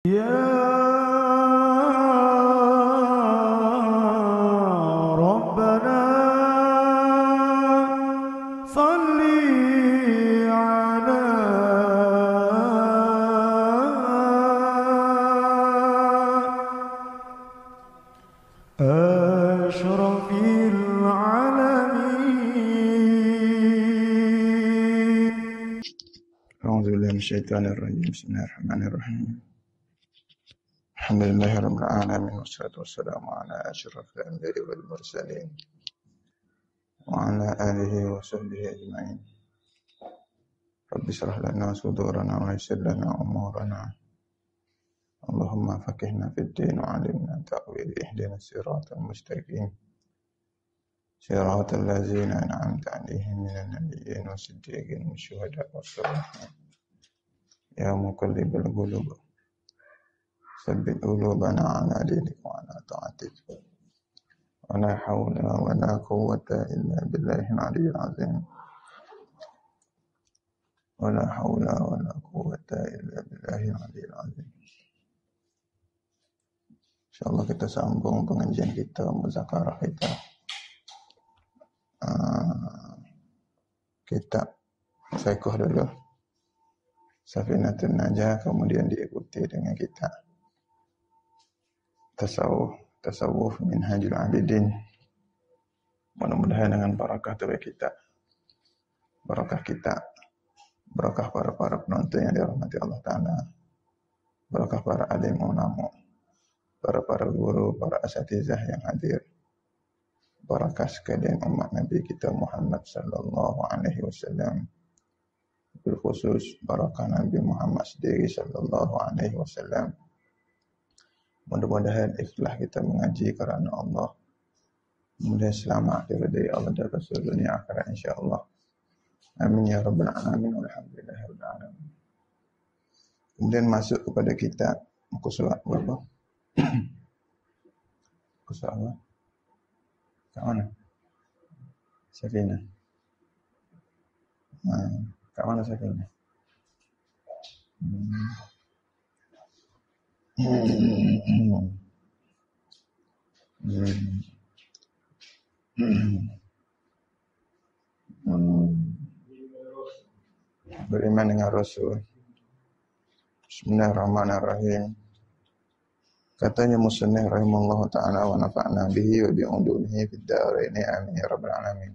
يا ربنا صل على أشرف العالمين. أعوذ بالله من الشيطان الرجيم. بسم الله الرحمن الرحيم. الحمد لله رب العالمين، والصلاة والسلام على أشرف الأنبياء والمرسلين وعلى آله وصحبه أجمعين. رب اشرح لنا صدورنا ويسر لنا أمورنا، اللهم فقهنا في الدين وعلمنا تأويل. اهدنا الصراط المستقيم، صراط الذين أنعمت عليهم من النبيين والصديقين والشهداء والصالحين. يا مقلب القلوب ثبت قلوبنا على دينك وعلى طاعتك، ولا حول ولا قوة إلا بالله العلي العظيم. ولا حول ولا قوة إلا بالله العلي العظيم. InsyaAllah kita sambung pengajian kita, muzakarah kita, kitab fiqh dulu, Safinatun Najah, kemudian diikuti dengan kitab Tasawuf Minhajul Abidin. Mudah-mudahan dengan barakah dari kitab, barakah kita, barakah para penonton yang dirahmati Allah Ta'ala, barakah para alim ulama, para guru, para asatizah yang hadir, barakah sekalian umat Nabi kita Muhammad sallallahu alaihi wasallam, berkhusus barakah Nabi Muhammad sendiri sallallahu alaihi wasallam. Mudah-mudahan ikhlas kita mengaji kerana Allah, mudah selamat daripada Allah dan Rasul dunia akhirat insya-Allah. Amin ya rabbal alamin. Alhamdulillahirabbil alamin. Kemudian masuk kepada kitab muka surat berapa? Muka surat apa? Kat mana? Sakinah. Kat mana Sakinah? Beriman dengan Rasul. Bismillahirrahmanirrahim. Katanya musannif rahimallahu ta'ala wa nafa'na bihi wa bi'ulumihi fid dharain amin ya rabbal alamin.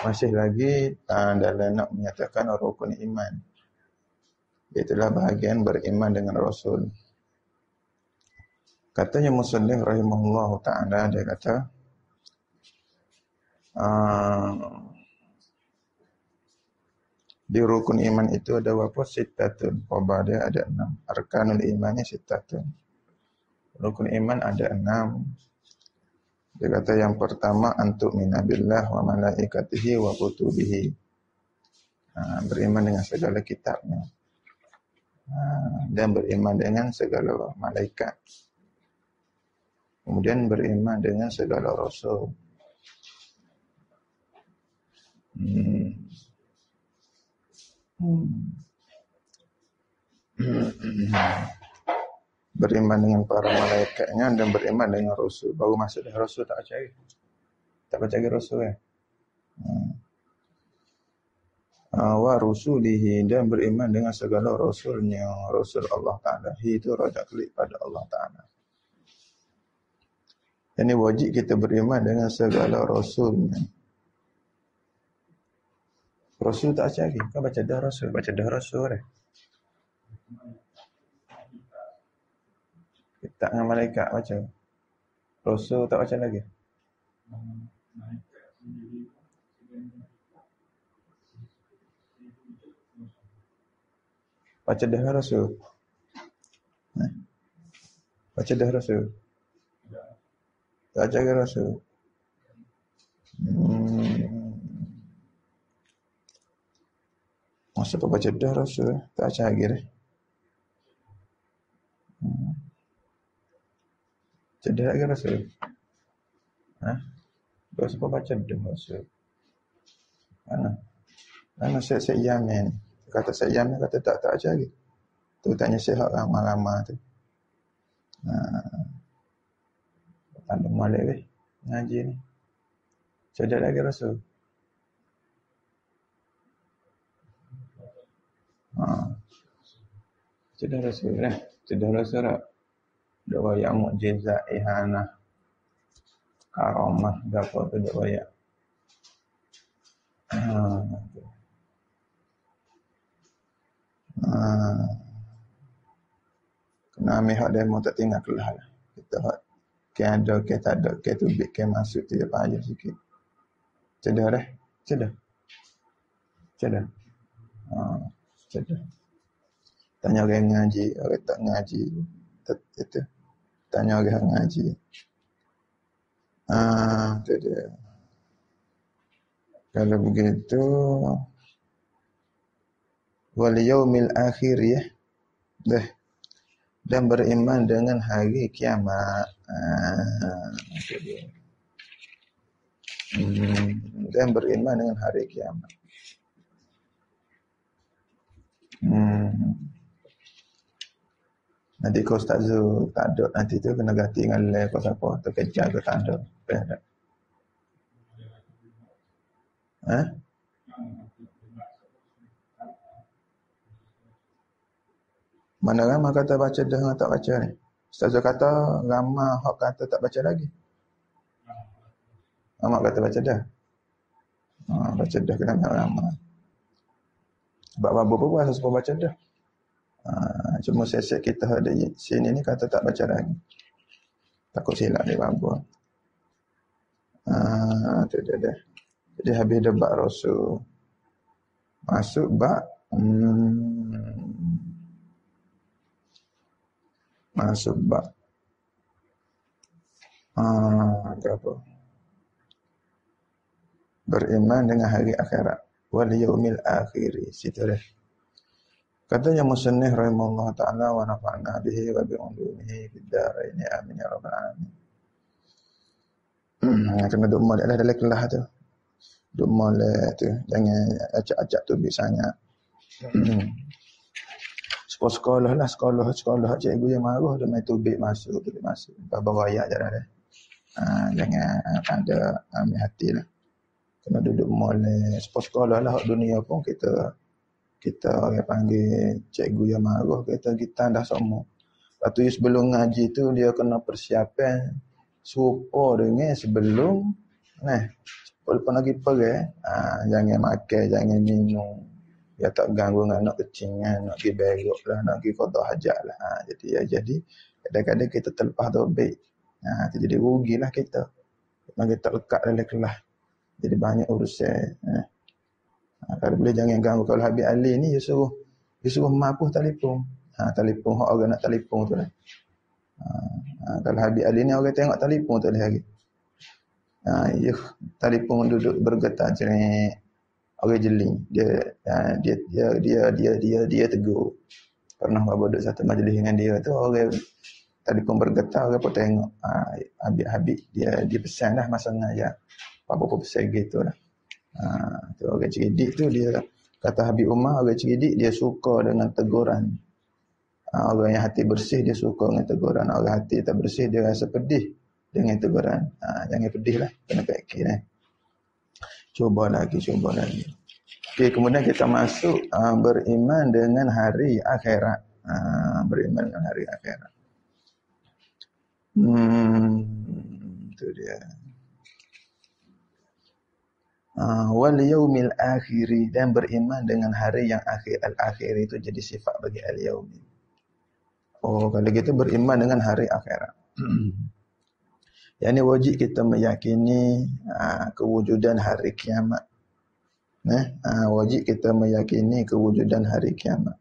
Masih lagi dalam nak menyatakan rukun iman, itulah bahagian beriman dengan Rasul. Katanya musannif rahimahullahu ta'ala, dia kata di rukun iman itu ada berapa? Sittatun. Wabah dia ada 6. Arkanul imannya sittatun. Rukun iman ada 6. Dia kata yang pertama, antuk minabillah wa malaikatihi wa kutubihi. Beriman dengan segala kitabnya. Dan beriman dengan segala malaikat. Kemudian beriman dengan segala rasul. Beriman dengan para malaikatnya dan beriman dengan rasul. Baru masuk dah rasul tak percaya. Tak percaya rasul kan? Wa rusulihi, dan beriman dengan segala rasulnya. Rasul Allah Ta'ala. Itu rajak klik pada Allah Ta'ala. Ini wajib kita beriman dengan segala rasulnya. Rasul tak percaya. Kau baca dah rasul. Baca dah rasul kan? Kitab dengan malaikat baca. Rasul tak baca lagi. Baca dah rasul. Baca dah rasul. Tak baca rasul. Masa tu baca dah rasul. Tak baca lagi dah. Baca lagi rasul. Kau siapa baca dah rasul? Mana Syekh Yamin. Kata Syekh Yamin kata tak baca lagi. Tu tanya sihat ramah-ramah tu. Tak ada molek weh ngaji ni. Sudah lagi Rasul. Sudah Rasul lah. Sudah Rasul tak? Duk royak mukjizat, ihanah, karamah, apa tu duk royak. Kena ambil hak demo tak tinggal kelah lah. Kita hak ke ada, ke tak ada, ke tubik, ke masuk tu je payah sikit. Cedah dah? Cedah? Cedah? Cedah. Tanya orang ngaji, orang tak ngaji. Itu. Tanya orang ngaji. Tu dia. Kalau begitu, wal yaumil akhir ya. Dah. Dan beriman dengan hari kiamat. Itu dia. Dan beriman dengan hari kiamat. Nanti kau Ustaz Zul tak ada nanti tu kena ganti dengan lain kau siapa terkejar ke tak ada. Mana ramai kata baca dah dengan tak baca ni? Ustaz Zul kata ramai hak kata tak baca lagi. Ramai kata baca dah. Baca dah kena ramai. Sebab apa pun asal semua baca dah. Cuma set kita ada sini ni kata tak baca lagi. Takut silap dia babu. Tu dia dah. Jadi habis debat Rasul. Masuk bab masuk bab apa? Beriman dengan hari akhirat. Wal yaumil akhir. Situ dah. Katanya musannif rahimahullah ta'ala wa nafa'na bihi wa bi'ulumihi fid dharain amin ya rabbal alamin. Kena duk molek lah dalam kelas tu. Duk molek tu. Jangan acak-acak tu sangat. Sekolah lah, sekolah cikgu yang marah dia main tubik masuk. Bawa ayat je dah. Jangan ada ambil hati lah. Kena duduk molek. Sekolah lah dunia pun kita orang panggil cikgu yang marah, kita dah semua. Lepas tu sebelum ngaji tu dia kena persiapan serupa dengan sebelum walaupun lagi pergi jangan makan, jangan minum. Dia tak ganggu dengan anak kecil, nak pergi berok lah, nak pergi qada hajat lah. Jadi kadang-kadang kita terlepas tobik. Jadi rugilah kita. Kita tak lekat dalam kelas. Jadi banyak urusan. Kalau boleh jangan ganggu. Kalau Habib Ali ni dia suruh mapuh telefon. Telefon hak orang nak telefon tu lah. Kalau Habib Ali ni orang tengok telefon tu lagi. Telefon duduk bergetar cerik. Orang jeling. Dia tegur. Pernah bawa duduk satu majlis dengan dia tu orang telefon bergetar orang pun tengok. Habib dia pesan dah masa ngajar. Apa-apa pesan gitu lah. Tu orang cerdik tu dia kata Habib Umar, orang cerdik dia suka dengan teguran. Orang yang hati bersih dia suka dengan teguran. Orang hati tak bersih dia rasa pedih dengan teguran. Jangan pedih lah, kena fikir Cuba lagi. Okey, kemudian kita masuk beriman dengan hari akhirat. Beriman dengan hari akhirat. Itu dia. Wal yaumil akhiri, dan beriman dengan hari yang akhir. Al-akhir itu jadi sifat bagi al-yaumi. Kalau kita beriman dengan hari akhirat. Yang ini wajib kita meyakini kewujudan hari kiamat. Wajib kita meyakini kewujudan hari kiamat.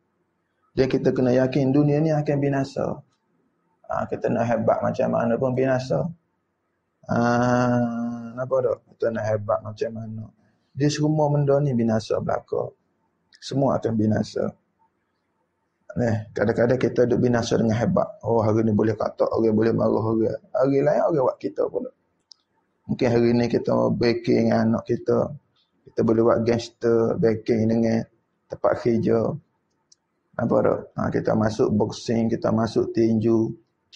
Dan kita kena yakin dunia ni akan binasa. Kita nak hebat macam mana pun binasa. Apa dah? Kita nak hebat macam mana. Dia semua benda ni binasa belaka. Semua akan binasa. Kadang-kadang kita duk binasa dengan hebat. Hari ni boleh kata, orang boleh marah orang. Hari lain orang buat kita pula. Mungkin hari ni kita backing dengan anak kita. Kita boleh buat gangster, backing dengan tempat kerja. Apa dah? Kita masuk boxing, kita masuk tinju.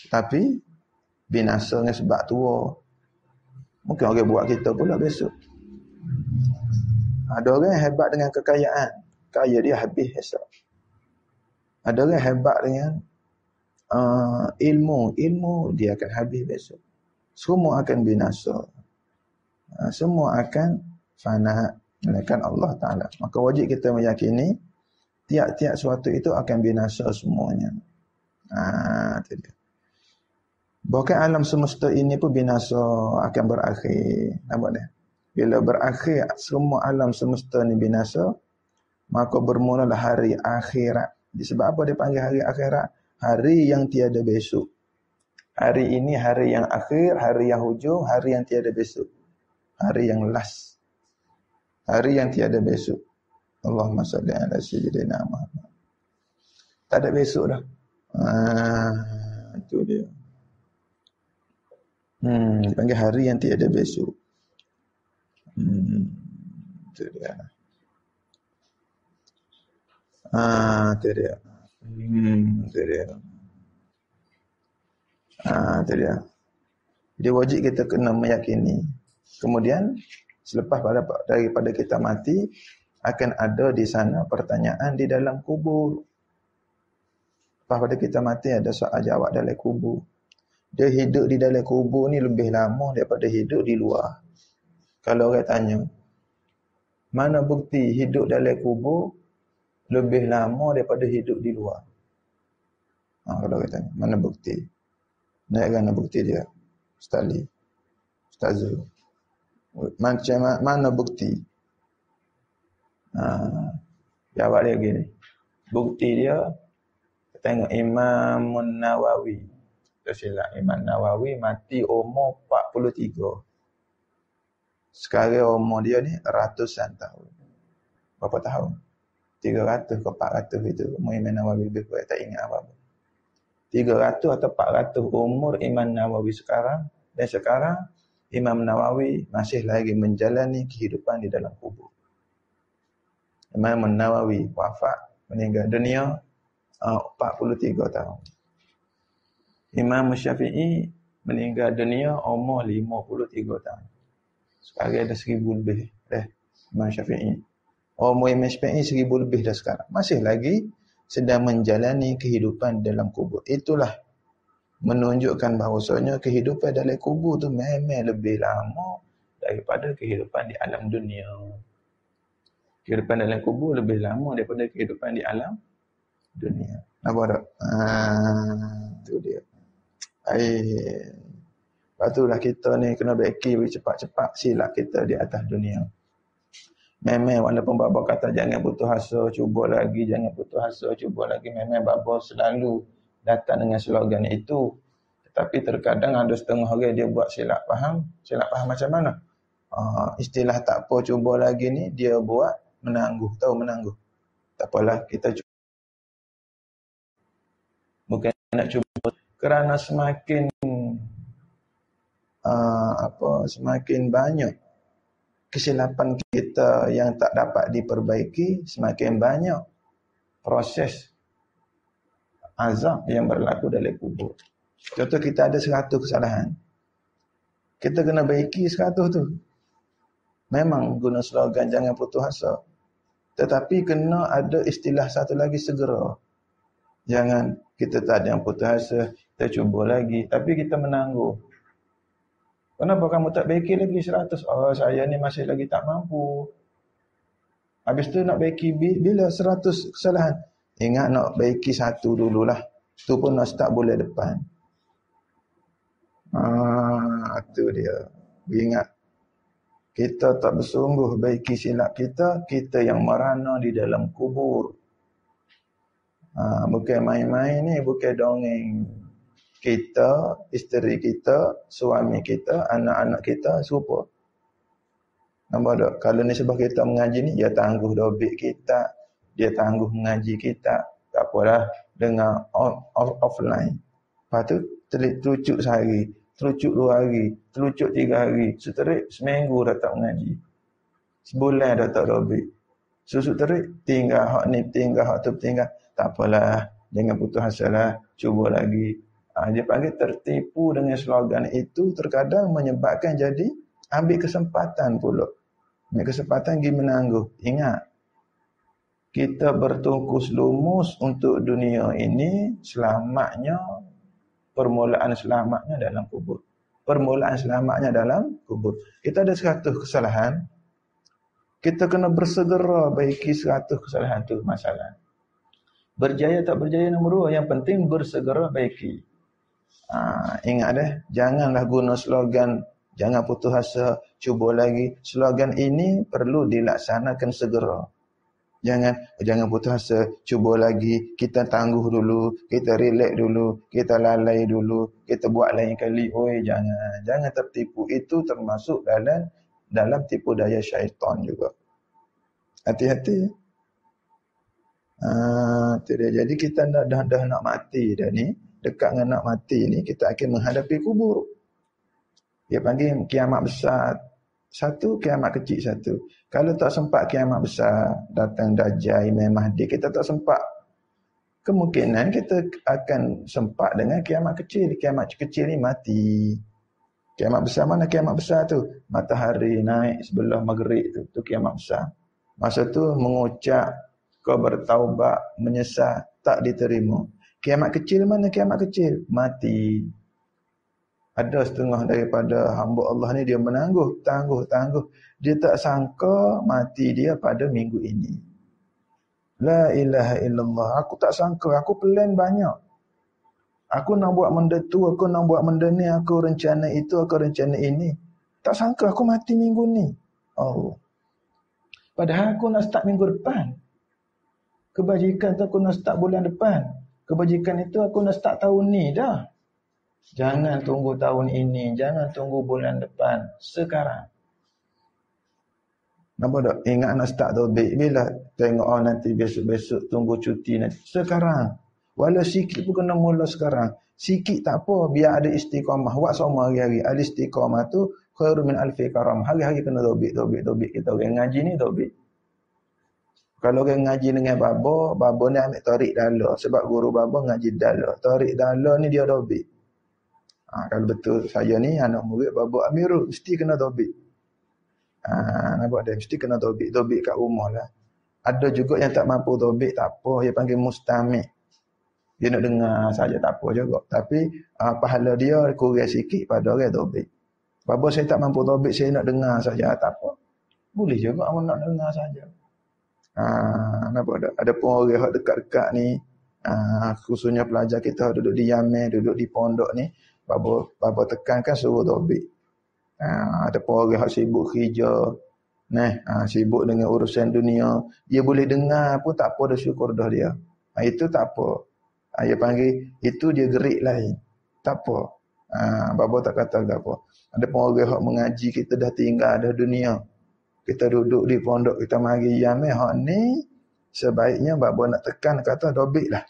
Tapi binasanya sebab tua. Mungkin orang buat kita pula besok. Ada orang yang hebat dengan kekayaan. Kaya dia habis esok. Ada orang yang hebat dengan ilmu dia akan habis besok. Semua akan binasa. Semua akan fana melainkan Allah Ta'ala. Maka wajib kita meyakini tiap-tiap sesuatu itu akan binasa semuanya. Itu dia. Bahkan alam semesta ini pun binasa akan berakhir. Nampak dia? Bila berakhir semua alam semesta ni binasa, maka bermulalah hari akhirat. Sebab apa dia panggil hari akhirat? Hari yang tiada besok. Hari ini hari yang akhir, hari yang hujung, hari yang tiada besok. Hari yang last. Hari yang tiada besok. Allahumma salli ala sayyidina Muhammad. Tak ada besok dah. Itu dia. Dipanggil hari yang tiada besok. Itu dia. Itu dia. Itu dia. Itu dia. Jadi wajib kita kena meyakini. Kemudian selepas daripada kita mati, akan ada di sana pertanyaan di dalam kubur. Lepas pada kita mati ada soal jawab dalam kubur. Dia hidup di dalam kubur ni lebih lama daripada hidup di luar. Kalau orang tanya, mana bukti hidup dalam kubur lebih lama daripada hidup di luar? Kalau orang tanya, mana bukti? Naikkan bukti dia. Ustaz Ali, Ustaz Zul. Macam mana bukti? Jawab dia gini. Bukti dia, tengok Imam Nawawi. Tersilap, Imam Nawawi mati umur 43. Sekarang umur dia ni ratusan tahun. Berapa tahun? 300 ke 400 itu. Umur Imam Nawawi lebih kurang tak ingat apa-apa. 300 atau 400 umur Imam Nawawi sekarang. Dan sekarang Imam Nawawi masih lagi menjalani kehidupan di dalam kubur. Imam Nawawi wafat, meninggal dunia 43 tahun. Imam Syafi'i meninggal dunia umur 53 tahun. Sekarang ada 1000 lebih Imam Syafi'i. Umur Imam Syafi'i 1000 lebih dah sekarang. Masih lagi sedang menjalani kehidupan dalam kubur. Itulah menunjukkan bahawasanya kehidupan dalam kubur tu memang lebih lama daripada kehidupan di alam dunia. Kehidupan dalam kubur lebih lama daripada kehidupan di alam dunia. Nampak tak? Itu dia. Lepas tu lah kita ni kena beki cepat-cepat silap kita di atas dunia. Memang walaupun Bapa kata jangan putus asa, cuba lagi, jangan putus asa, cuba lagi. Memang Bapa selalu datang dengan slogan itu. Tetapi terkadang ada setengah orang dia buat silap faham. Silap faham macam mana? Istilah tak apa cuba lagi ni dia buat menangguh. Tahu menangguh? Tak apalah kita cuba. Bukan nak cuba. Kerana semakin semakin banyak kesilapan kita yang tak dapat diperbaiki, semakin banyak proses azab yang berlaku dalam kubur. Contoh kita ada 100 kesalahan. Kita kena baiki 100 tu. Memang guna slogan jangan putus asa. Tetapi kena ada istilah satu lagi segera. Jangan kita tak ada yang putus asa, kita cuba lagi. Tapi kita menangguh. Kenapa kamu tak baiki lagi 100? Saya ni masih lagi tak mampu. Habis tu nak baiki bila 100 kesalahan. Ingat nak baiki 1 dululah. Tu pun nak start bulan depan. Itu dia. Ingat. Kita tak bersungguh baiki silap kita. Kita yang merana di dalam kubur. Bukan main-main ni. Bukan dongeng. Kita, isteri kita, suami kita, anak-anak kita, serupa. Nampak tak? Kalau ni sebab kita mengaji ni, dia tangguh dobit kita, dia tangguh mengaji kita. Tak apalah, dengar offline. Lepas tu, terucuk sehari, terucuk 2 hari, terucuk 3 hari, seterik seminggu dah tak mengaji. Sebulan dah tak dobit. Susuk terik, tinggal hak ni, tinggal hak tu, tinggal. tak apalah, jangan putus asa lah, cuba lagi. Dia panggil tertipu dengan slogan itu terkadang menyebabkan jadi ambil kesempatan pula. Ambil kesempatan pergi menangguh. Ingat, kita bertungkus lumus untuk dunia ini, selamatnya, permulaan selamatnya dalam kubur. Permulaan selamatnya dalam kubur. Kita ada 100 kesalahan, kita kena bersegera baiki 100 kesalahan tu masalah. Berjaya tak berjaya nombor 2, yang penting bersegera baiki. Ingat janganlah guna slogan jangan putus asa, cuba lagi. Slogan ini perlu dilaksanakan segera. Jangan putus asa, cuba lagi, kita tangguh dulu, kita relax dulu, kita lalai dulu, kita buat lain kali. Jangan tertipu. Itu termasuk dalam tipu daya syaitan juga. Hati-hati. Itu dia. Jadi kita dah nak mati dah ni, dekat dengan nak mati ni, kita akan menghadapi kubur. Dia panggil kiamat besar satu, kiamat kecil satu. Kalau tak sempat kiamat besar, datang Dajjal, Imam Mahdi, kita tak sempat. Kemungkinan kita akan sempat dengan kiamat kecil. Kiamat kecil ni mati. Kiamat besar mana kiamat besar tu? Matahari naik sebelah maghrib tu kiamat besar. Masa tu mengucap kau bertaubat, menyesal, tak diterima. Kiamat kecil mana kiamat kecil? Mati. Ada setengah daripada hamba Allah ni dia menangguh. Dia tak sangka mati dia pada minggu ini. La ilaha illallah. Aku tak sangka. Aku plan banyak. Aku nak buat benda tu, aku nak buat benda ni, aku rencana itu, aku rencana ini. Tak sangka aku mati minggu ni. Oh. Padahal aku nak start minggu depan. Kebajikan tu aku nak start bulan depan. Kebajikan itu aku nak start tahun ni dah. Jangan tunggu tahun ini. Jangan tunggu bulan depan. Sekarang. Nampak tak? Ingat nak start taubik. Bila tengok nanti besok-besok tunggu cuti nanti. Sekarang. Walau sikit pun kena mula sekarang. Sikit tak apa. Biar ada istiqamah. Buat sama hari-hari. Al-istiqamah tu khairu min alfi karam. Hari-hari kena taubik. Kita orang ngaji ni taubik. Kalau orang ngaji dengan babo ni ambil tarik dala. Sebab guru babo ngaji dala. Tarik dala ni dia taubik. Kalau betul saya ni anak murid babo Amirul, mesti kena taubik. Nampak dia mesti kena taubik kat rumah lah. Ada juga yang tak mampu taubik, tak apa, dia panggil mustami'. Dia nak dengar saja tak apa juga. Tapi pahala dia kurang sikit pada orang taubik. Babo saya tak mampu taubik, saya nak dengar saja, tak apa. Boleh juga orang nak dengar saja. Nampak tak? Ada pun orang yang dekat-dekat ni, khususnya pelajar kita duduk di Yamen, duduk di pondok ni, babo tekankan suruh taubik. Ada pun orang yang sibuk kerja, sibuk dengan urusan dunia, dia boleh dengar pun tak apa, dah syukur dah dia. Itu tak apa. Dia panggil itu dia gerik lain. Tak apa. Babo tak kata apa. Ada pun orang yang mengaji, kita dah tinggal dah dunia. Kita duduk di pondok, kita mari Yamen, hak ni sebaiknya babo nak tekan kata taubik lah.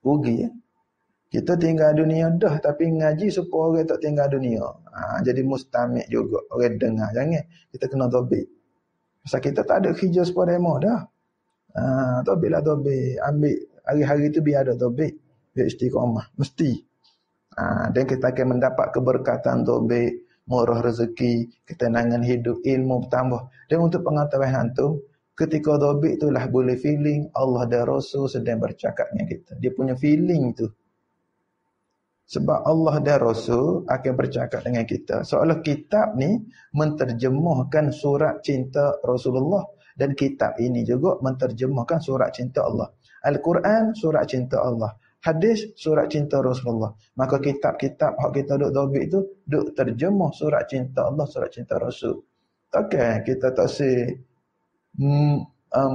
Rugi ya. Kita tinggal dunia dah tapi ngaji supaya orang tak tinggal dunia. Jadi mustami' juga. Orang dengar. Jangan. Kita kena taubik. Pasal kita tak ada kerja supaya demo dah. Taubik lah taubik. Ambil hari-hari tu biar ada taubik. Biar istiqamah. Mesti. Dan kita akan mendapat keberkatan taubik. Murah rezeki. Ketenangan hidup. Ilmu bertambah. Dan untuk pengetahuan antum, ketika taubik itulah boleh feeling Allah dan Rasul sedang bercakap dengan kita. Dia punya feeling tu. Sebab Allah dan Rasul akan bercakap dengan kita. Seolah kitab ni menterjemahkan surat cinta Rasulullah. Dan kitab ini juga menterjemahkan surat cinta Allah. Al-Quran, surat cinta Allah. Hadis, surat cinta Rasulullah. Maka kitab-kitab hak kita duk taubik tu, duk terjemah surat cinta Allah, surat cinta Rasul. Takkan kita tak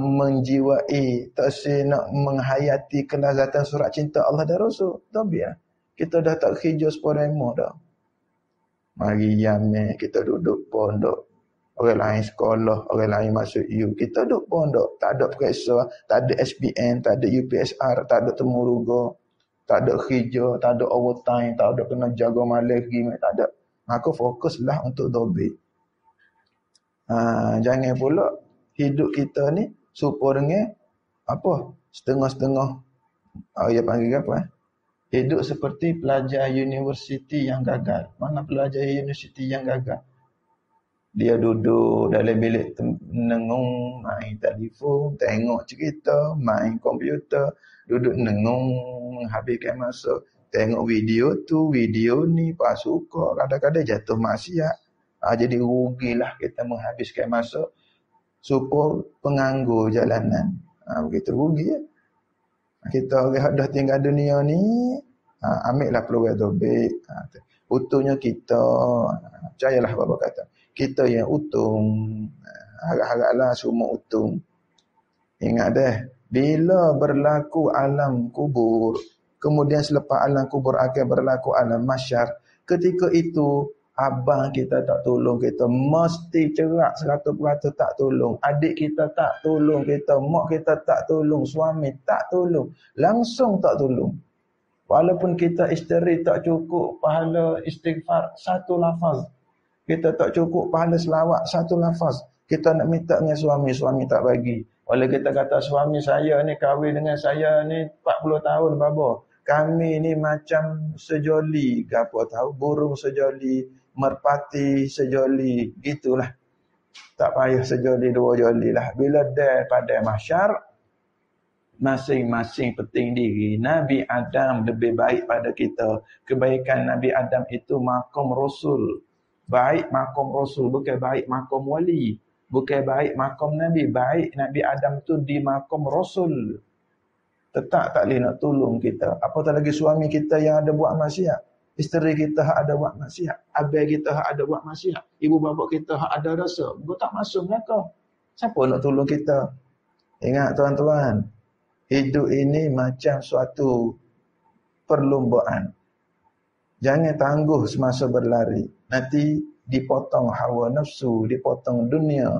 menjiwai, tak nak menghayati kelazatan surat cinta Allah dan Rasul. Taubik lah. Kita dah tak kerja seporemo dah. Mari Yamen, kita duduk pondok. Orang lain sekolah, orang lain masuk U. Kita duduk pondok. Tak ada periksa, tak ada SPN, tak ada UPSR, tak ada temuruga, tak ada kerja, tak ada overtime, tak ada kena jaga malam pergi, tak ada. Maka fokuslah untuk taubik. Jangan pula hidup kita ni supaya dengan apa? setengah-setengah. Dia panggil apa? Hidup seperti pelajar universiti yang gagal. Mana pelajar universiti yang gagal? Dia duduk dalam bilik menengung, main telefon, tengok cerita, main komputer, duduk menengung, menghabiskan masa. Tengok video tu, video ni, pas suka, kadang-kadang jatuh maksiat. Jadi rugilah kita menghabiskan masa supaya penganggur jalanan. Begitu rugi ya. Kita dah tinggal dunia ni, ambillah peluang tobek. Utuhnya kita, percayalah Bapa kata, kita yang untung, harap-haraplah semua untung. Ingat deh, bila berlaku alam kubur, kemudian selepas alam kubur akan berlaku alam mahsyar, ketika itu abang kita tak tolong kita, mesti cerak 100% tak tolong. Adik kita tak tolong kita, mak kita tak tolong, suami tak tolong, langsung tak tolong. Walaupun kita isteri tak cukup pahala istighfar satu lafaz, kita tak cukup pahala selawat satu lafaz, kita nak minta dengan suami, suami tak bagi. Walau kita kata suami saya ni kahwin dengan saya ni 40 tahun babo, kami ni macam sejoli, apa tahu burung sejoli, merpati sejoli, gitulah. Tak payah sejoli dua joli lah. Bila dah pada mahsyar, masing-masing penting diri. Nabi Adam lebih baik pada kita. Kebaikan Nabi Adam itu makom Rasul. Baik makom Rasul, bukan baik makom wali. Bukan baik makom Nabi. Baik Nabi Adam tu di makom Rasul. Tetap tak boleh nak tolong kita. Apatah lagi suami kita yang ada buat maksiat. Isteri kita ada buat maksiat. Abang kita ada buat maksiat. Ibu bapa kita ada dosa. Kau tak masuk neraka. Siapa nak tolong kita? Ingat tuan-tuan. Hidup ini macam suatu perlombaan. Jangan tangguh semasa berlari. Nanti dipotong hawa nafsu, dipotong dunia,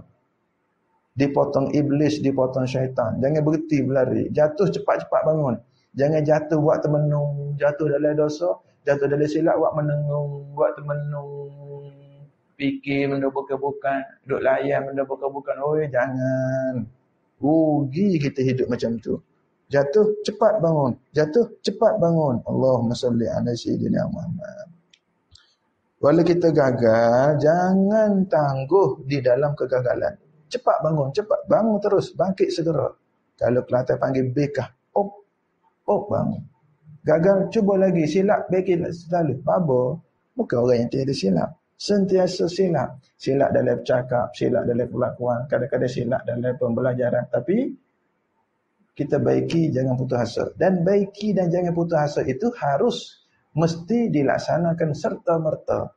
dipotong iblis, dipotong syaitan. Jangan berhenti berlari. Jatuh cepat-cepat bangun. Jangan jatuh buat termenung, jatuh dalam dosa, jatuh dalam silap buat menengung, buat termenung, fikir benda bukan-bukan, duduk layan benda bukan-bukan. Oi, jangan. Rugi kita hidup macam tu. Jatuh cepat bangun, jatuh cepat bangun. Allahumma salli ala sayyidina Muhammad. Walau kita gagal, jangan tangguh di dalam kegagalan. Cepat bangun terus, bangkit segera. Kalau Kelantan panggil bekah, bangun. Gagal, cuba lagi, silap, bangkit selalu. Babo, bukan orang yang tiada silap. Sentiasa silap. Silap dalam bercakap, silap dalam perlakuan, kadang-kadang silap dalam pembelajaran. Tapi kita baiki, jangan putus asa. Dan baiki dan jangan putus asa itu harus mesti dilaksanakan serta-merta.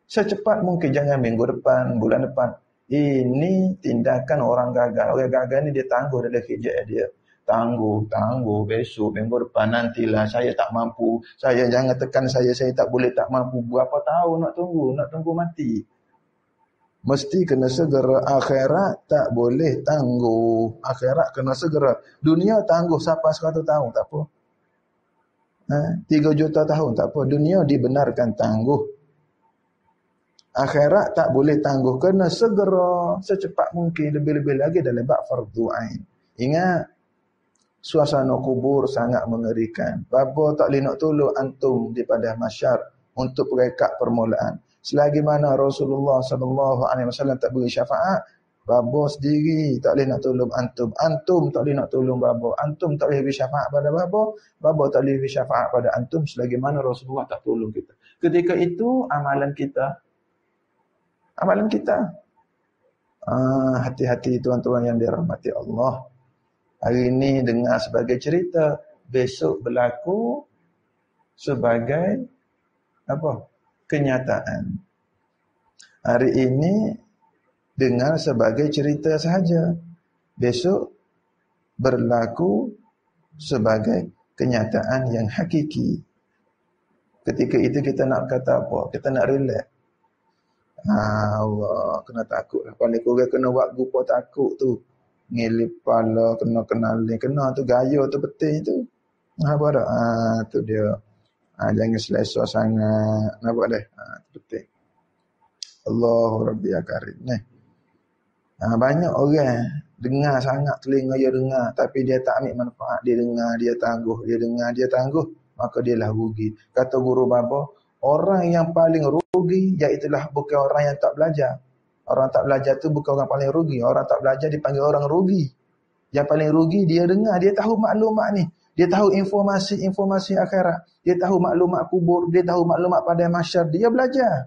Secepat mungkin, jangan minggu depan, bulan depan. Ini tindakan orang gagal. Orang gagal ni dia tangguh dalam kerja dia. Tangguh, besok, minggu depan, nantilah, saya tak mampu. Saya jangan tekan saya tak boleh, tak mampu. Berapa tahun nak tunggu mati. Mesti kena segera. Akhirat tak boleh tangguh. Akhirat kena segera. Dunia tangguh sampai 100 tahun, tak apa. 3 juta tahun, tak apa. Dunia dibenarkan tangguh. Akhirat tak boleh tangguh. Kena segera, secepat mungkin, lebih-lebih lagi dalam bab fardu ain. Ingat, suasana kubur sangat mengerikan. Bapa tak boleh nak tolong antum di pada mahsyar untuk perekat permulaan. Selagi mana Rasulullah SAW tak beri syafaat, bapa sendiri tak boleh nak tolong antum. Antum tak boleh nak tolong bapa. Antum tak boleh beri syafaat pada bapa. Bapa tak boleh beri syafaat pada antum selagi mana Rasulullah tak tolong kita. Ketika itu amalan kita. Hati-hati tuan-tuan yang dirahmati Allah. Hari ini dengar sebagai cerita, besok berlaku sebagai kenyataan. Hari ini dengar sebagai cerita sahaja, besok berlaku sebagai kenyataan yang hakiki. Ketika itu kita nak kata apa? Kita nak relax. Allah, kena takut lah. Paling kurang kena buat gupa takut tu. Ngilip pala, kena kenali, kena tu gaya tu betul tu. Apa dah? Tu dia. Jangan selesa sangat. Nampak dah? Tu betul. Allahu Rabbi Akarim. Banyak orang Dengar sangat telinga dia dengar, tapi dia tak ambil manfaat. Dia dengar, dia tangguh, dia dengar, dia tangguh, maka dia lah rugi. Kata guru bapa, orang yang paling rugi iaitulah bukan orang yang tak belajar. Orang tak belajar tu bukan orang paling rugi. Orang tak belajar dipanggil orang rugi. Yang paling rugi dia dengar, dia tahu maklumat ni. Dia tahu informasi-informasi akhirat. Dia tahu maklumat kubur, dia tahu maklumat pada mahsyar, dia belajar.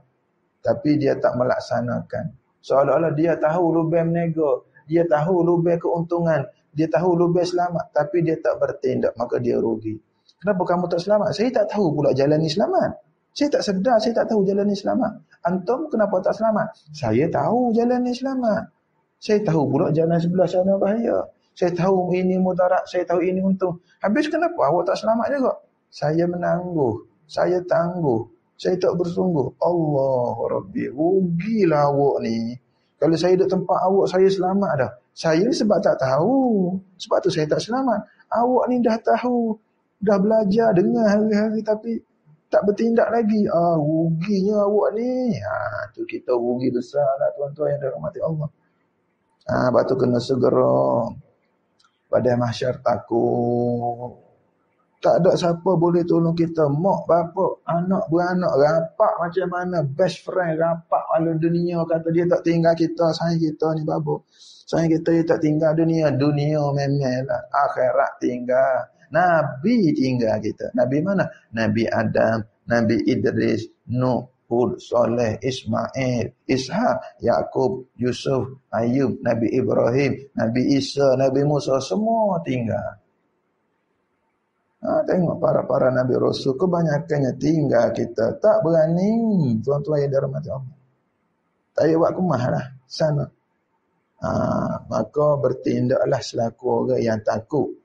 Tapi dia tak melaksanakan. Seolah-olah dia tahu lubang menega, dia tahu lubang keuntungan, dia tahu lubang selamat, tapi dia tak bertindak, maka dia rugi. Kenapa kamu tak selamat? Saya tak tahu pula jalan ni selamat. Saya tak sedar, saya tak tahu jalan ni selamat. Antum kenapa tak selamat? Saya tahu jalan ni selamat. Saya tahu pula jalan sebelah sana bahaya. Saya tahu ini mudarat, saya tahu ini untung. Habis kenapa awak tak selamat juga? Saya menangguh, saya tangguh, saya tak bersungguh. Allah Rabbi, rugilah awak ni. Kalau saya duduk tempat awak, saya selamat dah. Saya ni sebab tak tahu. Sebab tu saya tak selamat. Awak ni dah tahu, dah belajar, dengar hari-hari tapi tak bertindak lagi. Ruginya awak ni. Tu kita rugi besar lah tuan-tuan yang dirahmati Allah. Lepas tu kena segera pada mahsyar takut. Tak ada siapa boleh tolong kita. Mak, bapak, anak, beranak, rapak macam mana. Best friend, rapak kalau dunia kata dia tak tinggal kita. Sayang kita ni babo. Sayang kita dia tak tinggal dunia. Dunia memang lah. Akhirat tinggal. Nabi tinggal kita. Nabi mana? Nabi Adam, Nabi Idris, Nuh, Hud, Soleh, Ismail, Ishak, Yaqub, Yusuf, Ayub, Nabi Ibrahim, Nabi Isa, Nabi Musa, semua tinggal. Tengok para Nabi Rasul, kebanyakannya tinggal kita. Tak berani, tuan-tuan yang dirahmati Allah. Tak payah buat kemah lah, sana. Maka bertindaklah selaku orang yang takut.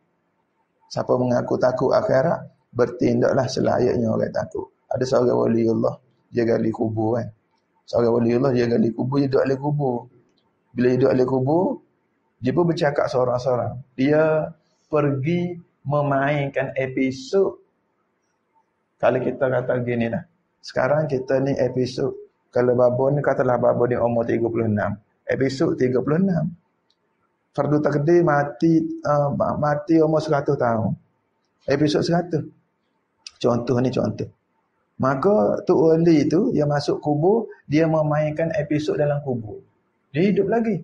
Siapa mengaku takut akhirat, bertindaklah selayaknya orang takut. Ada seorang wali Allah, dia gali kubur kan. Seorang wali Allah, dia gali kubur, dia duduk alih kubur. Bila dia duduk alih kubur, dia pun bercakap seorang-seorang. Dia pergi memainkan episod. Kalau kita kata gini lah. Sekarang kita ni episod. Kalau babo ni katalah babo ni umur 36. Episod 36. Fardu takdir mati umur 100 tahun. Episod 100. Contoh ni contoh. Maka tu wali tu yang masuk kubur, dia memainkan episod dalam kubur. Dia hidup lagi.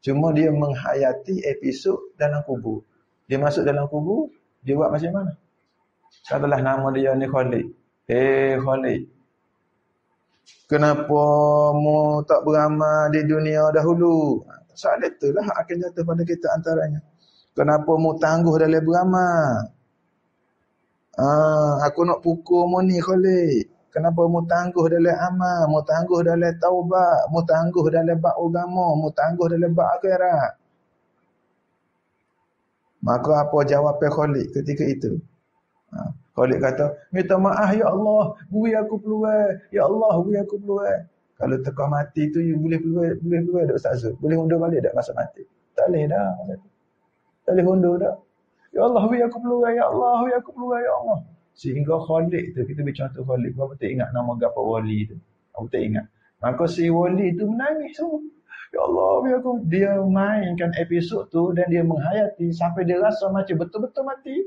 Cuma dia menghayati episod dalam kubur. Dia masuk dalam kubur, dia buat macam mana? Katalah nama dia ni Khalid. Khalid. Kenapa mu tak beramal di dunia dahulu? Soalan itulah akan jatuh pada kita antaranya. Kenapa mu tangguh dalam beramal? Aku nak pukul mu ni Khalid. Kenapa mu tangguh dalam amal, mu tangguh dalam taubat, mu tangguh dalam bab agama, mu tangguh dalam bab akhirat? Maka apa jawapan Khalid ketika itu? Khalid kata, minta maaf ya Allah, beri aku peluang. Ya Allah, beri aku peluang. Kalau tekah mati tu, you boleh peluang tak Ustaz Zul? Boleh undur balik tak masa mati? Tak boleh dah. Tak boleh undur dah. Ya Allah, beri aku peluang. Ya Allah, beri aku peluang. Ya Allah. Sehingga Khalid tu, kita bercontoh Khalid. Berapa tak ingat nama gapa wali tu? Aku tak ingat. Maka si wali tu menangis semua. Ya Allah, beri aku. Dia mainkan episod tu dan dia menghayati sampai dia rasa macam betul-betul mati.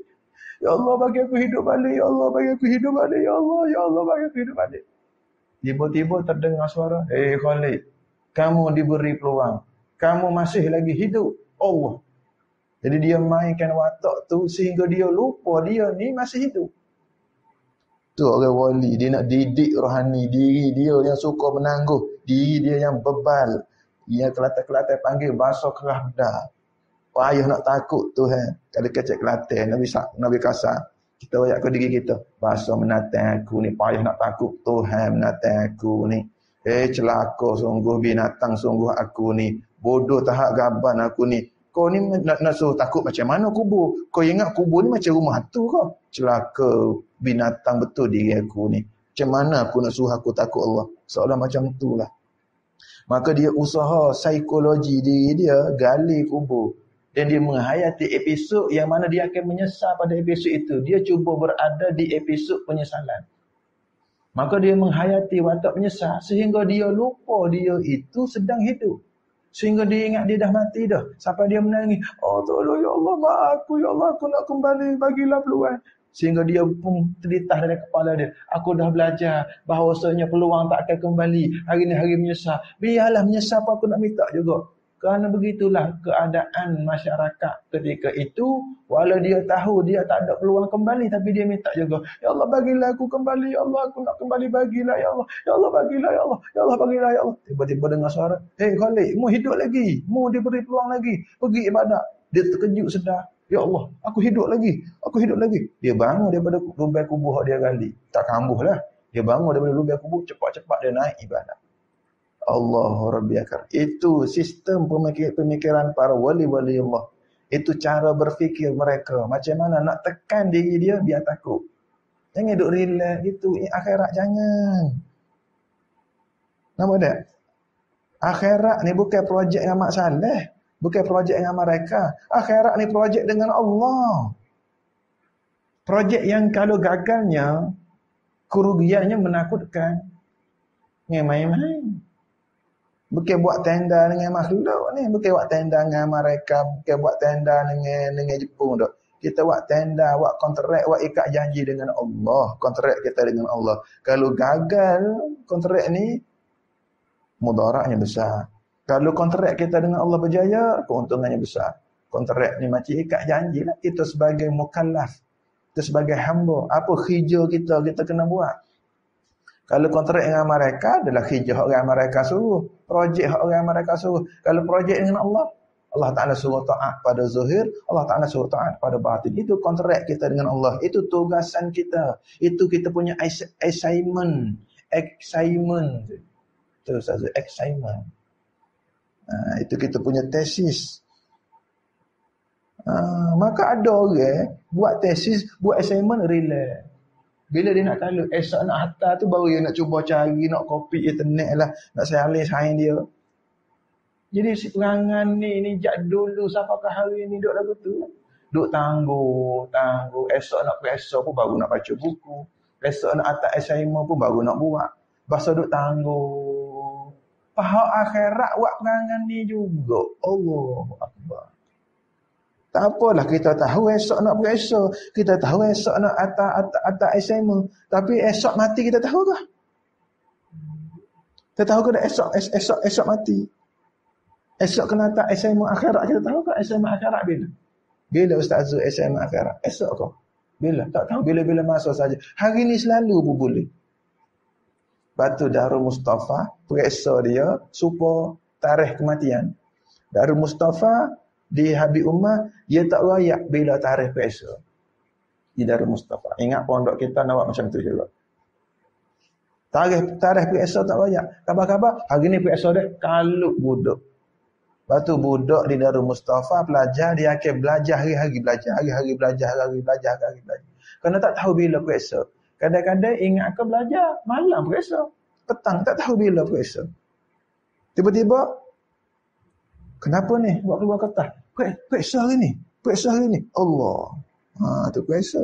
Ya Allah, bagi aku hidup balik. Ya Allah, bagi aku hidup balik. Ya Allah, ya Allah, bagi aku hidup balik. Tiba-tiba terdengar suara, Khalid, kamu diberi peluang. Kamu masih lagi hidup. Allah. Jadi dia mainkan watak tu sehingga dia lupa dia ni masih hidup. Tu orang wali, dia nak didik rohani diri dia yang suka menangguh, diri dia yang bebal. Yang Kelantan panggil bahasa kerah dah. Payah nak takut Tuhan. Kalau kecek Kelantan, Nabi kasar. Kita ayat ke diri kita. Bahasa menatang aku ni. Payah nak takut Tuhan menatang aku ni. Celaka sungguh binatang sungguh aku ni. Bodoh tahap gaban aku ni. Kau ni nak suruh takut macam mana kubur? Kau ingat kubur ni macam rumah hantu kau? Celaka binatang betul diri aku ni. Macam mana aku nak suruh aku takut Allah? Seolah macam itulah. Maka dia usaha psikologi diri dia, gali kubur. Dan dia menghayati episod yang mana dia akan menyesal pada episod itu. Dia cuba berada di episod penyesalan. Maka dia menghayati watak menyesal sehingga dia lupa dia itu sedang hidup. Sehingga dia ingat dia dah mati dah. Sampai dia menangis. Oh tolong ya Allah, maaf aku ya Allah, aku nak kembali, bagilah peluang. Sehingga dia pun terlintas dari kepala dia. Aku dah belajar bahawasanya peluang tak akan kembali. Hari ni hari menyesal. Biarlah menyesal pun aku nak minta juga. Kerana begitulah keadaan masyarakat ketika itu. Walau dia tahu dia tak ada peluang kembali, tapi dia minta juga. Ya Allah bagilah aku kembali. Ya Allah aku nak kembali, bagilah ya Allah. Ya Allah bagilah ya Allah. Ya Allah bagilah ya Allah. Tiba-tiba dengar suara. Hei Khalid, mu hidup lagi. Mu diberi peluang lagi. Pergi ibadat. Dia terkejut sedar. Ya Allah, aku hidup lagi. Aku hidup lagi. Dia bangun daripada lubang kubur dia gali. Tak kambuh lah. Dia bangun daripada lubang kubur, cepat-cepat dia naik ibadat. Allahu Rabbi akbar. Itu sistem pemikiran para wali-wali Allah. Itu cara berfikir mereka. Macam mana nak tekan diri dia biar takut. Jangan duduk relax gitu. Akhirat jangan. Nampak tak? Akhirat ni bukan projek dengan Mak Saleh. Bukan projek dengan mereka. Akhirat ni projek dengan Allah. Projek yang kalau gagalnya, kerugiannya menakutkan. Ni main-main. Bukan buat tenda dengan makhluk ni. Bukan buat tenda dengan mereka. Bukan buat tenda dengan Jepun tak. Kita buat tenda, buat kontrak, buat ikat janji dengan Allah. Kontrak kita dengan Allah. Kalau gagal kontrak ni, mudaratnya besar. Kalau kontrak kita dengan Allah berjaya, keuntungannya besar. Kontrak ni macam ikat janji lah. Kita sebagai mukallaf. Kita sebagai hamba. Apa khijah kita kena buat. Kalau kontrak dengan mereka adalah khijah orang mereka suruh. Projek orang mereka suruh. Kalau projek dengan Allah, Allah Ta'ala suruh ta'at pada zahir, Allah Ta'ala suruh ta'at pada batin. Itu kontrak kita dengan Allah. Itu tugasan kita. Itu kita punya assignment. Itu saja, assignment. Itu kita punya tesis. Maka ada orang buat tesis, buat assignment, relax. Bila dia nak kalau esok nak hantar tu baru dia nak cuba cari, nak copy internet lah, nak salin sign dia. Jadi si perangan ni jak dulu sampaikan hari ni duk lagu tu. Duk tangguh. Esok nak esok pun baru nak baca buku. Esok nak hantar assignment pun baru nak buat. Bahasa duk tangguh. Pahak akhirat buat perangan ni juga. Allahu Akbar. Tak apalah kita tahu esok nak beresok. Kita tahu esok nak atas assignment. Tapi esok mati kita tahu ke? Kita tahu ke esok mati? Esok kena atas assignment akhirat kita tahu ke? Assignment akhirat bila? Bila Ustaz Zul assignment akhirat? Esok ke? Bila? Tak tahu bila-bila masa saja. Hari ni selalu pun boleh. Batu Darul Mustafa, periksa dia supaya tarikh kematian. Darul Mustafa di Habib Umar, dia tak rayak bila tarikh periksa. Di Darul Mustafa. Ingat pondok kita nak buat macam tu juga. Tarikh periksa tak rayak. Khabar-khabar, hari ni periksa dia kaluk budak. Lepas tu budak di Darul Mustafa pelajar, dia akan belajar hari-hari belajar. Hari-hari belajar. Kerana tak tahu bila periksa. Kadang-kadang ingat ke belajar, malam periksa. Petang tak tahu bila periksa. Tiba-tiba, kenapa ni buat keluar kertas? Periksa hari ni. Allah. Tu periksa.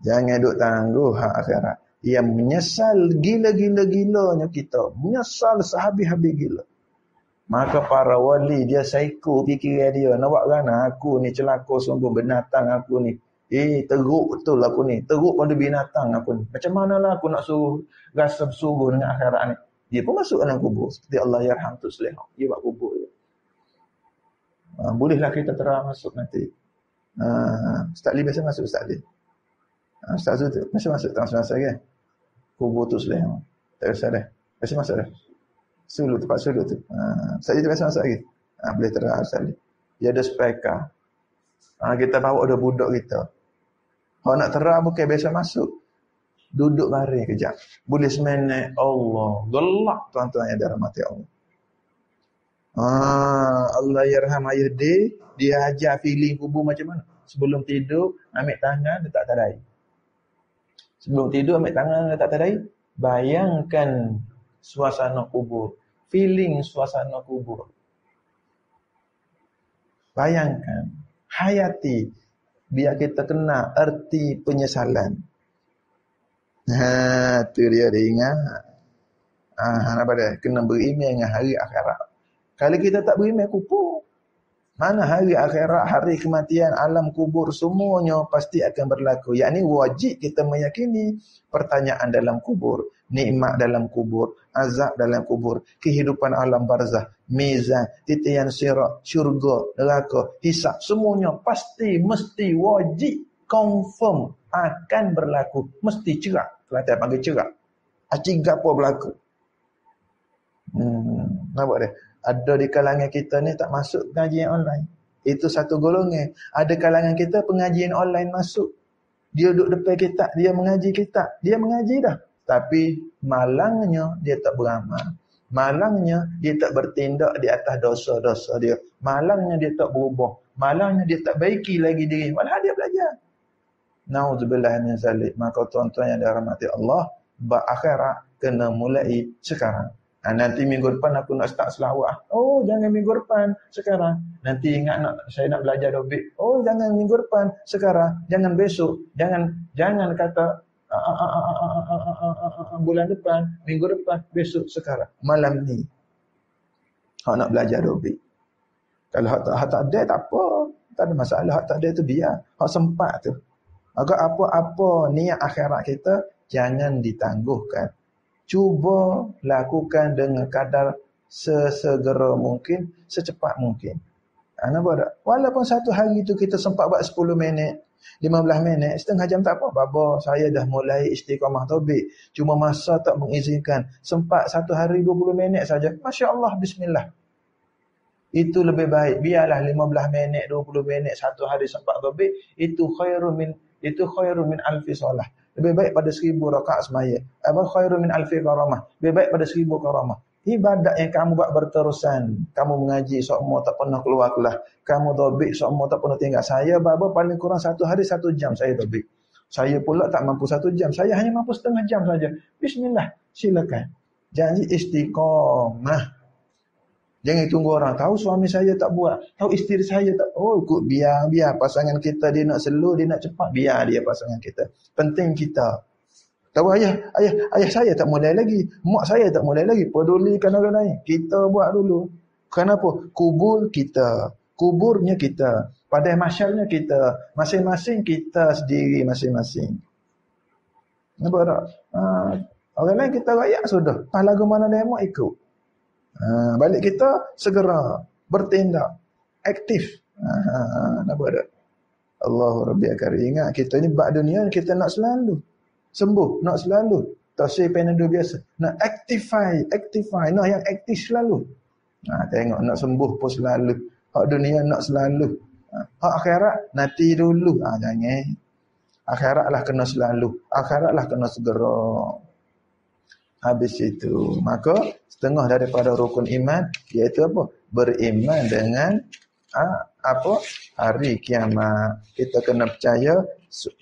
Jangan duk tangguh hak akhirat. Yang menyesal gila-gila-gilanya kita. Menyesal sehabis-habis gila. Maka para wali dia psycho fikiran dia. Nak buat kerana aku ni celaka sungguh binatang aku ni. Teruk betul aku ni. Teruk pada binatang aku ni. Macam manalah aku nak suruh rasa bersuruh dengan akhirat ni. Dia pun masuk dalam kubur. Seperti Allah yarham tu selehok. Dia buat kubur dia. Bolehlah kita terang masuk nanti. Ustaz Ali biasa masuk Ustaz Ali. Ustaz Zul tu masuk masuk kan. Kubur tu selehok. Tak usah dah. Biasa masuk dah. Sulu tempat sulu tu. Ustaz Ali tu biasa masuk lagi. Boleh terang Ustaz Ali. Dia ada speaker. Kita bawa ada budak kita. Kalau nak terang bukan biasa masuk. Duduk baring kejap. Boleh semenek. Allah. Gelap tuan-tuan yang dirahmati Allah. Allah yarham ayah dia ajar feeling kubur macam mana. Sebelum tidur, ambil tangan letak atas dahi. Sebelum tidur, ambil tangan letak atas dahi. Bayangkan suasana kubur. Feeling suasana kubur. Bayangkan. Hayati. Biar kita kenal erti penyesalan. Tu dia ingat. Apa dia? Kena beriman dengan hari akhirat. Kalau kita tak beriman, kupur. Mana hari akhirat, hari kematian, alam kubur, semuanya pasti akan berlaku. Yang ni wajib kita meyakini pertanyaan dalam kubur, nikmat dalam kubur, azab dalam kubur, kehidupan alam barzah, mizan, titian sirat, syurga, neraka, hisab, semuanya pasti, mesti, wajib, confirm akan berlaku. Mesti cerak. Kelantan panggil cerak. Acik apa berlaku? Nampak dia? Ada di kalangan kita ni tak masuk pengajian online. Itu satu golongan. Ada kalangan kita pengajian online masuk. Dia duduk depan kitab, dia mengaji kitab. Dia mengaji dah. Tapi malangnya dia tak beramal. Malangnya dia tak bertindak di atas dosa-dosa dia. Malangnya dia tak berubah. Malangnya dia tak baiki lagi diri. Malah dia belajar. Nauzubillah min zalik. Maka tuan-tuan yang dirahmati Allah, akhirat kena mulai sekarang. Nanti minggu depan aku nak start selawat. Oh, jangan minggu depan, sekarang. Nanti ingat saya nak belajar dobit. Oh, jangan minggu depan, sekarang. Jangan besok. Jangan kata bulan depan, minggu depan, besok, sekarang. Malam ni. Hak nak belajar dobit. Kalau hak tak ada, tak apa. Tak ada masalah. Hak tak ada tu biar. Hak sempat tu. Agak apa-apa niat akhirat kita, jangan ditangguhkan. Cuba lakukan dengan kadar sesegera mungkin, secepat mungkin. Nampak tak? Walaupun satu hari tu kita sempat buat 10 minit, 15 minit, setengah jam tak apa. Baba, saya dah mulai istiqamah taubik. Cuma masa tak mengizinkan. Sempat satu hari 20 minit saja. Masya Allah, bismillah. Itu lebih baik. Biarlah 15 minit, 20 minit, satu hari sempat taubik. Itu khairun min alfi solah. Lebih baik pada 1000 rakaat semaya. Khairun min alfi karamah. Lebih baik pada 1000 karamah. Ibadat yang kamu buat berterusan. Kamu mengaji, semua tak pernah keluar kelas. Kamu taubik, semua tak pernah tinggal. Saya, baba, paling kurang satu hari 1 jam saya taubik. Saya pula tak mampu 1 jam. Saya hanya mampu setengah jam saja. Bismillah, silakan. Janji istiqamah. Jangan tunggu orang tahu suami saya tak buat, tahu isteri saya tak. Oh, ikut biar pasangan kita dia nak slow, dia nak cepat, biar dia pasangan kita. Penting kita. Tahu ayah saya tak mulai lagi, mak saya tak mulai lagi, pedulikan orang lain. Kita buat dulu. Kenapa? Kubur kita, kuburnya kita, pada masyarnya kita, masing-masing kita sendiri masing-masing. Nampak tak? Orang lain kita rakyat sudah. Lagu mana demo ikut. Balik kita segera bertindak aktif. Nampak tak? Allahu Rabbi akari. Ingat kita ni bab dunia kita nak selalu sembuh, nak selalu tak say Panadol biasa, nak actify, nak yang aktif selalu. Tengok nak sembuh pun selalu. Hak dunia nak selalu. Hak akhirat nanti dulu. Jangan. Akhiratlah kena selalu. Akhiratlah kena segera. Habis itu, maka setengah daripada rukun iman iaitu apa? Beriman dengan hari kiamat. Kita kena percaya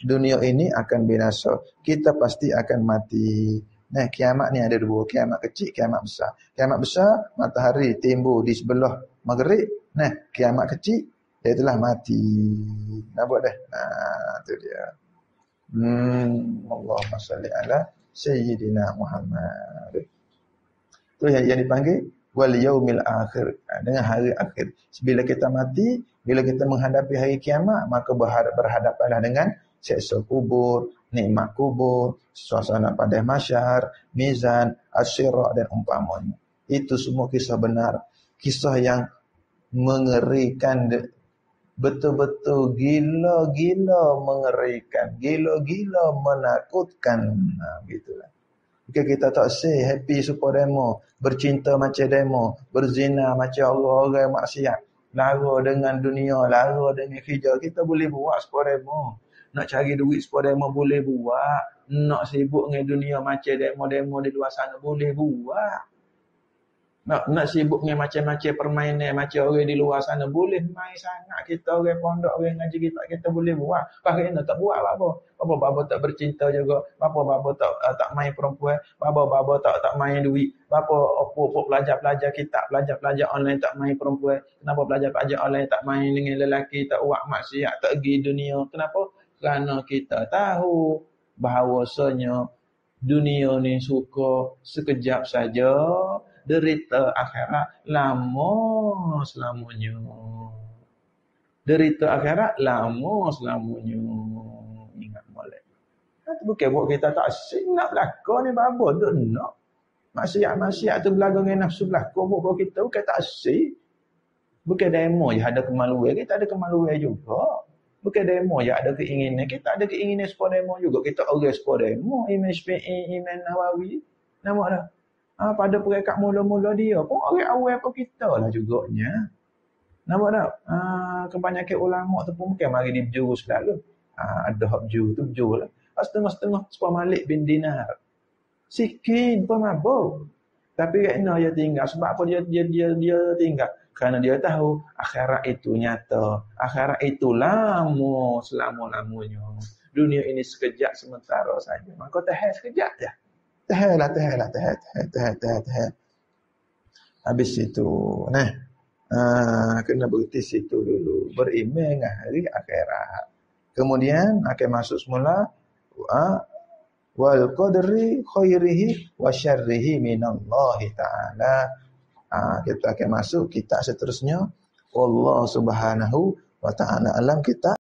dunia ini akan binasa. Kita pasti akan mati. Nah, kiamat ni ada 2, kiamat kecil, kiamat besar. Kiamat besar, matahari timbul di sebelah maghrib. Nah, kiamat kecil iaitulah mati. Nampak dah? Itu dia. Allahumma salli ala Sayyidina Muhammad. Itu yang dipanggil wal yaumil akhir, dengan hari akhir. Bila kita mati, bila kita menghadapi hari kiamat, maka berhadapanlah dengan siksa kubur, nikmat kubur, suasana pada mahsyar, mizan, asyirat dan umpamanya. Itu semua kisah benar, kisah yang mengerikan, betul-betul gila-gila mengerikan, gila-gila menakutkan. Gitulah. Jika kita tak say happy super demo, bercinta macam demo, berzina macam Allah orang maksiat, lara dengan dunia, lara dengan hijau, kita boleh buat super demo. Nak cari duit super demo boleh buat. Nak sibuk dengan dunia macam demo-demo di luar sana boleh buat. Nak sibuk dengan macam-macam permainan macam orang di luar sana boleh main sangat. Kita orang pondok, orang ngaji kita boleh buat. Bagaimana tak buat apa? Bapa tak bercinta juga. Bapa tak main perempuan. Bapa tak main duit. Bapa pelajar kitab, pelajar online tak main perempuan. Kenapa pelajar online tak main dengan lelaki, tak buat maksiat, tak pergi dunia? Kenapa? Kerana kita tahu bahawasanya Dunia ni suka sekejap saja, derita akhirat lama selamanya. Derita akhirat lama selamanya. Ingat molek. Bukan buat kita tak asyik nak belakang ni apa duk nak. Maksiat tu berlagu dengan nafsu belakang buat kita bukan tak asyik. Bukan demo je ada kemaluan, kita ada kemaluan juga. Bukan demo je ada keinginan, kita ada keinginan supaya demo juga. Kita orang supaya demo, Imam Syafi'i, Imam Nawawi. Nampak dah? Pada peringkat mula-mula dia pun orang awal pun kita lah juganya. Nampak tak? Kebanyakan ulama tu pun bukan mari dia berjuru selalu. Ada hak berjuru tu berjuru lah. Setengah-setengah supaya Malik bin Dinar. Sikit pun mabuk. Tapi kena dia tinggal. Sebab apa dia tinggal? Kerana dia tahu akhirat itu nyata. Akhirat itu lama selama-lamanya. Dunia ini sekejap sementara saja. Maka tahan sekejap je. Tahan. Habis itu, kena berhenti situ dulu. Beriman dengan hari akhirat. Kemudian akan masuk semula wal qadri khairihi wa syarrihi minallahi ta'ala. Kita akan masuk kitab seterusnya. Allah Subhanahu wa ta'ala alam kita